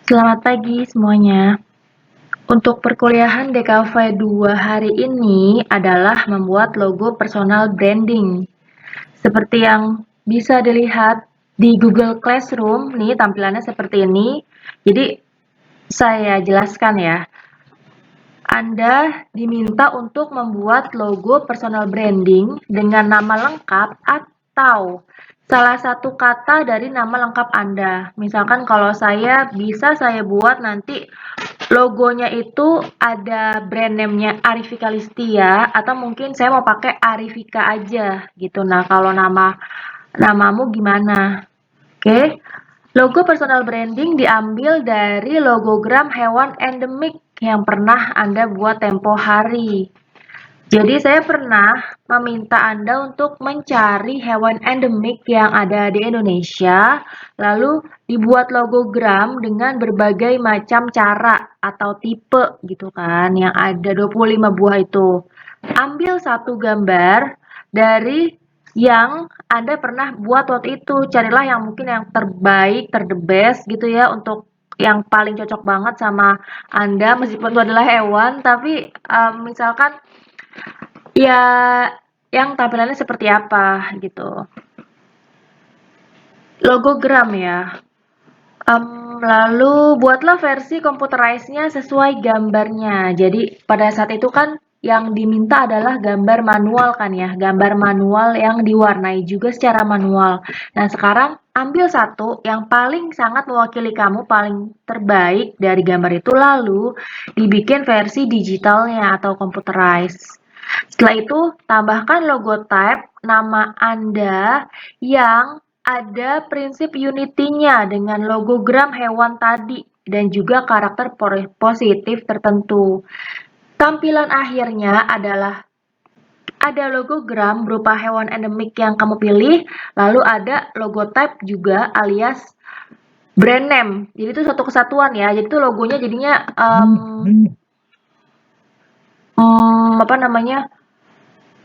Selamat pagi semuanya. Untuk perkuliahan DKV 2 hari ini adalah membuat logo personal branding. Seperti yang bisa dilihat di Google Classroom, nih tampilannya seperti ini. Jadi saya jelaskan ya. Anda diminta untuk membuat logo personal branding dengan nama lengkap atau salah satu kata dari nama lengkap Anda. Misalkan kalau saya bisa saya buat nanti logonya itu ada brand name-nya Arifika Listia atau mungkin saya mau pakai Arifika aja gitu. Nah, kalau namamu gimana? Oke. Logo personal branding diambil dari logogram hewan endemik yang pernah Anda buat tempo hari. Jadi saya pernah meminta Anda untuk mencari hewan endemik yang ada di Indonesia, lalu dibuat logogram dengan berbagai macam cara atau tipe gitu kan, yang ada 25 buah itu. Ambil satu gambar dari yang Anda pernah buat waktu itu. Carilah yang mungkin yang terbaik, the best gitu ya, untuk yang paling cocok banget sama Anda, meskipun itu adalah hewan, tapi misalkan ya, yang tampilannya seperti apa gitu. Logogram ya. Lalu buatlah versi computerized-nya sesuai gambarnya. Jadi pada saat itu kan yang diminta adalah gambar manual kan ya, gambar manual yang diwarnai juga secara manual. Nah sekarang ambil satu yang paling sangat mewakili kamu, paling terbaik dari gambar itu, lalu dibikin versi digitalnya atau computerized. Setelah itu, tambahkan logo type nama Anda yang ada prinsip unity-nya dengan logogram hewan tadi dan juga karakter positif tertentu. Tampilan akhirnya adalah ada logogram berupa hewan endemik yang kamu pilih, lalu ada logo type juga alias brand name. Jadi itu satu kesatuan ya. Jadi itu logonya jadinya apa namanya?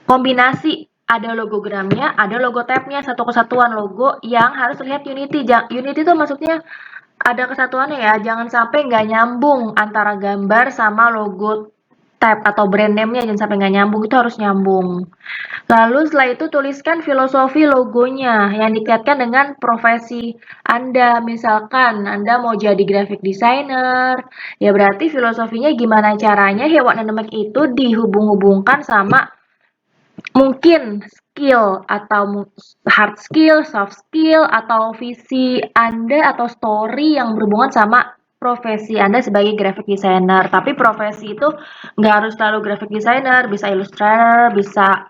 Kombinasi, ada logogramnya, ada logo tab-nya, satu kesatuan logo yang harus terlihat unity. Unity itu maksudnya ada kesatuannya ya, jangan sampai nggak nyambung antara gambar sama logo tab atau brand name-nya, jangan sampai nggak nyambung, itu harus nyambung. Lalu setelah itu tuliskan filosofi logonya yang dikaitkan dengan profesi Anda. Misalkan Anda mau jadi graphic designer, ya berarti filosofinya gimana caranya hewan endemik itu dihubung-hubungkan sama mungkin skill atau hard skill, soft skill, atau visi Anda atau story yang berhubungan sama profesi Anda sebagai graphic designer. Tapi profesi itu nggak harus selalu graphic designer, bisa illustrator, bisa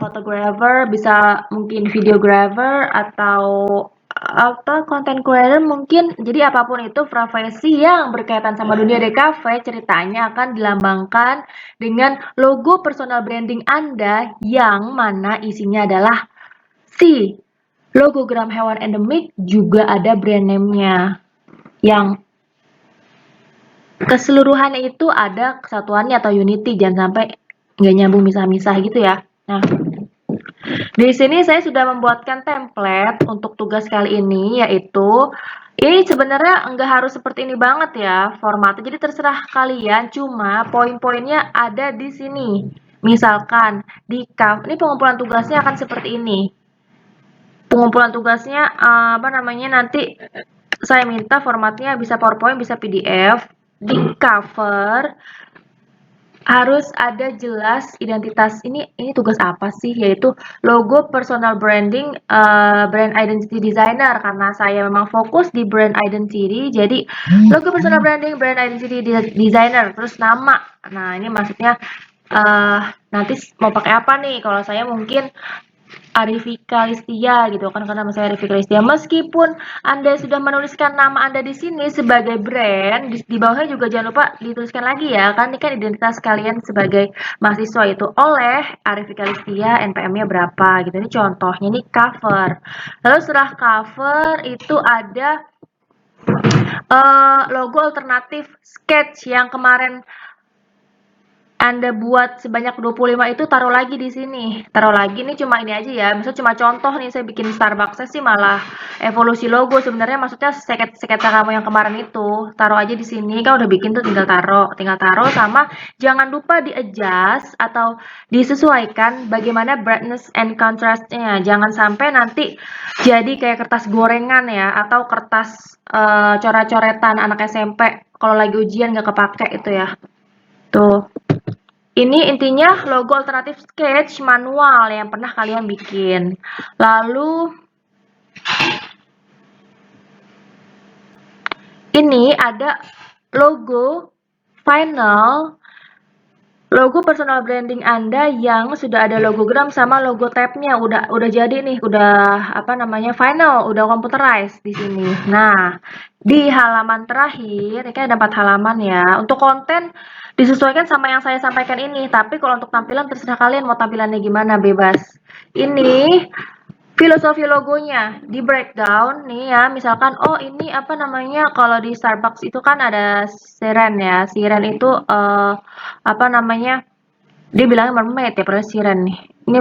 photographer, bisa mungkin videographer atau apa content creator mungkin. Jadi apapun itu profesi yang berkaitan sama dunia DKV ceritanya akan dilambangkan dengan logo personal branding Anda yang mana isinya adalah si logogram hewan endemik, juga ada brand name-nya yang keseluruhannya itu ada kesatuannya atau unity, jangan sampai nggak nyambung misah-misah gitu ya. Nah, di sini saya sudah membuatkan template untuk tugas kali ini, yaitu ini sebenarnya nggak harus seperti ini banget ya formatnya, jadi terserah kalian, cuma poin-poinnya ada di sini. Misalkan di ini pengumpulan tugasnya akan seperti ini. Pengumpulan tugasnya apa namanya, nanti saya minta formatnya bisa PowerPoint, bisa PDF. Di cover harus ada jelas identitas. Ini tugas apa sih, yaitu logo personal branding, brand identity designer, karena saya memang fokus di brand identity. Jadi logo personal branding, brand identity designer, terus nama. Nah ini maksudnya nanti mau pakai apa nih. Kalau saya mungkin Arifika Listia gitu kan, karena nama saya Arifika Listia. Meskipun Anda sudah menuliskan nama Anda di sini sebagai brand, di bawahnya juga jangan lupa dituliskan lagi ya, kan ini kan identitas kalian sebagai mahasiswa itu oleh Arifika Listia, NPM-nya berapa gitu. Ini contohnya, ini cover. Lalu setelah cover itu ada logo alternatif sketch yang kemarin Anda buat sebanyak 25 itu taruh lagi di sini. Taruh lagi nih cuma ini aja ya. Maksudnya cuma contoh nih saya bikin Starbucks sih malah evolusi logo sebenarnya maksudnya sketsa kamu yang kemarin itu. Taruh aja di sini. Kan udah bikin tuh tinggal taruh. Tinggal taruh sama jangan lupa di-adjust atau disesuaikan bagaimana brightness and contrast-nya. Jangan sampai nanti jadi kayak kertas gorengan ya atau kertas coret-coretan anak SMP kalau lagi ujian nggak kepake itu ya. Tuh. Ini intinya logo alternatif sketch manual yang pernah kalian bikin. Lalu ini ada logo final, logo personal branding Anda yang sudah ada logogram sama logo tabnya udah jadi nih, udah apa namanya final, udah computerized di sini. Nah, di halaman terakhir, ini kan ada 4 halaman ya. Untuk konten disesuaikan sama yang saya sampaikan ini, tapi kalau untuk tampilan terserah kalian mau tampilannya gimana, bebas. Ini filosofi logonya di breakdown nih ya, misalkan oh ini apa namanya kalau di Starbucks itu kan ada siren ya. Siren itu apa namanya? Dia bilangnya mermaid ya, padahal siren nih. Ini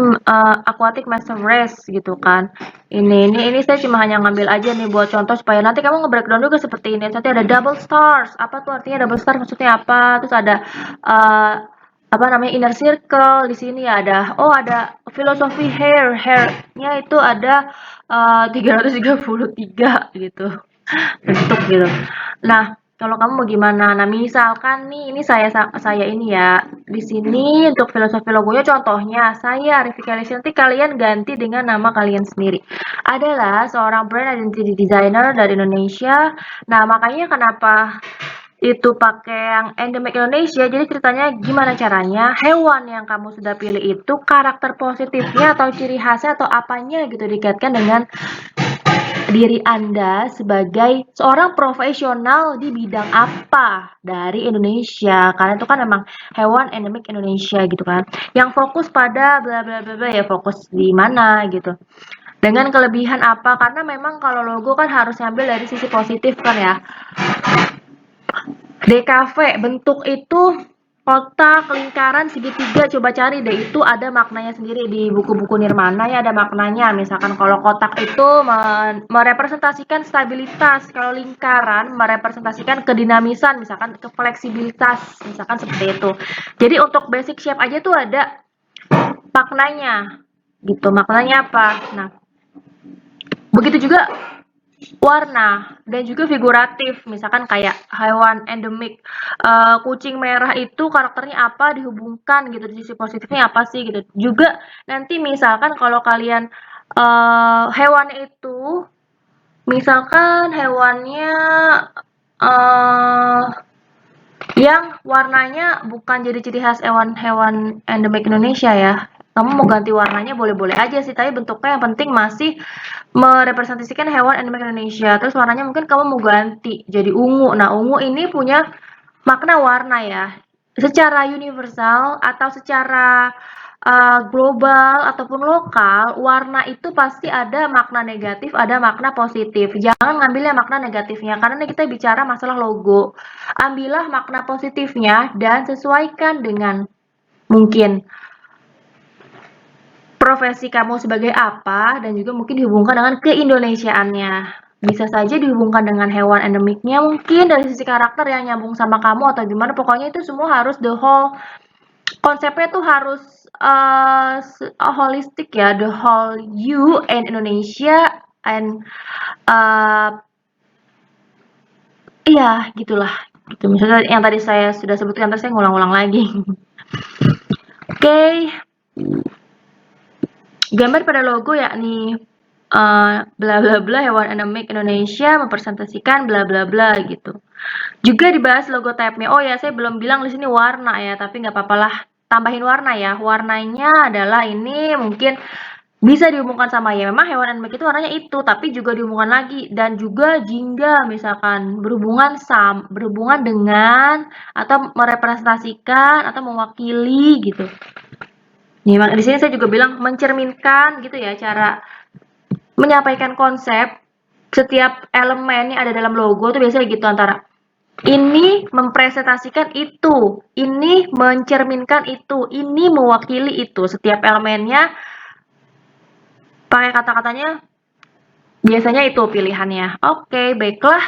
aquatic master race gitu kan. Ini saya cuma hanya ngambil aja nih buat contoh supaya nanti kamu nge-breakdown juga seperti ini. Nanti ada double stars. Apa tuh artinya double stars maksudnya apa? Terus ada uh, apa namanya inner circle di sini ada. Oh, ada filosofi hair. Hair-nya itu ada 333 gitu. Bentuk gitu. Nah, kalau kamu mau gimana? Nah, misalkan nih, ini saya ini ya. Di sini untuk filosofi logonya contohnya saya Rifki Kalisya, nanti kalian ganti dengan nama kalian sendiri. Adalah seorang brand identity designer dari Indonesia. Nah, makanya kenapa itu pakai yang endemic Indonesia. Jadi ceritanya gimana caranya hewan yang kamu sudah pilih itu karakter positifnya atau ciri khasnya atau apanya gitu dikaitkan dengan diri Anda sebagai seorang profesional di bidang apa dari Indonesia. Karena itu kan memang hewan endemik Indonesia gitu kan. Yang fokus pada bla bla bla bla ya fokus di mana gitu. Dengan kelebihan apa? Karena memang kalau logo kan harus ngambil dari sisi positif kan ya. DKV bentuk itu kotak, lingkaran, segitiga, coba cari deh itu ada maknanya sendiri di buku-buku Nirmana ya ada maknanya. Misalkan kalau kotak itu merepresentasikan stabilitas, kalau lingkaran merepresentasikan kedinamisan, misalkan ke fleksibilitas, misalkan seperti itu. Jadi untuk basic shape aja tuh ada maknanya. Gitu. Maknanya apa? Nah, begitu juga warna dan juga figuratif misalkan kayak hewan endemik kucing merah itu karakternya apa dihubungkan gitu di sisi positifnya apa sih gitu juga nanti misalkan kalau kalian hewan itu misalkan hewannya uh, yang warnanya bukan jadi ciri khas hewan-hewan endemik Indonesia ya. Kamu mau ganti warnanya boleh-boleh aja sih, tapi bentuknya yang penting masih merepresentasikan hewan endemik Indonesia. Terus warnanya mungkin kamu mau ganti jadi ungu. Nah, ungu ini punya makna warna ya. Secara universal atau secara global ataupun lokal, warna itu pasti ada makna negatif, ada makna positif. Jangan ngambilnya makna negatifnya, karena ini kita bicara masalah logo. Ambillah makna positifnya dan sesuaikan dengan mungkin profesi kamu sebagai apa dan juga mungkin dihubungkan dengan keindonesiaannya. Bisa saja dihubungkan dengan hewan endemiknya mungkin dari sisi karakter yang nyambung sama kamu atau gimana. Pokoknya itu semua harus the whole konsepnya tuh harus holistic ya, the whole you and Indonesia and iya gitulah. Gitu. Misalnya yang tadi saya sudah sebutkan, terus saya ngulang-ulang lagi. Oke. Gambar pada logo yakni bla bla bla hewan endemik Indonesia mempresentasikan bla bla bla gitu. Juga dibahas logo tabnya. Oh ya, saya belum bilang di sini warna ya, tapi nggak apa-apa lah. Tambahin warna ya. Warnanya adalah ini mungkin bisa dihubungkan sama ya. Memang hewan endemik itu warnanya itu, tapi juga dihubungkan lagi dan juga jingga misalkan berhubungan dengan atau merepresentasikan atau mewakili gitu. Nih, di sini saya juga bilang mencerminkan gitu ya cara menyampaikan konsep setiap elemen yang ada dalam logo tuh biasanya gitu antara Ini mempresentasikan itu, ini mencerminkan itu, ini mewakili itu. Setiap elemennya pakai kata-katanya biasanya itu pilihannya. Oke, baiklah.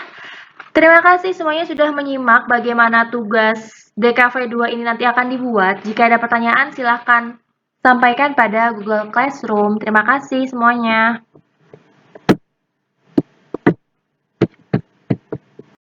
Terima kasih semuanya sudah menyimak bagaimana tugas DKV 2 ini nanti akan dibuat. Jika ada pertanyaan silahkan sampaikan pada Google Classroom. Terima kasih semuanya.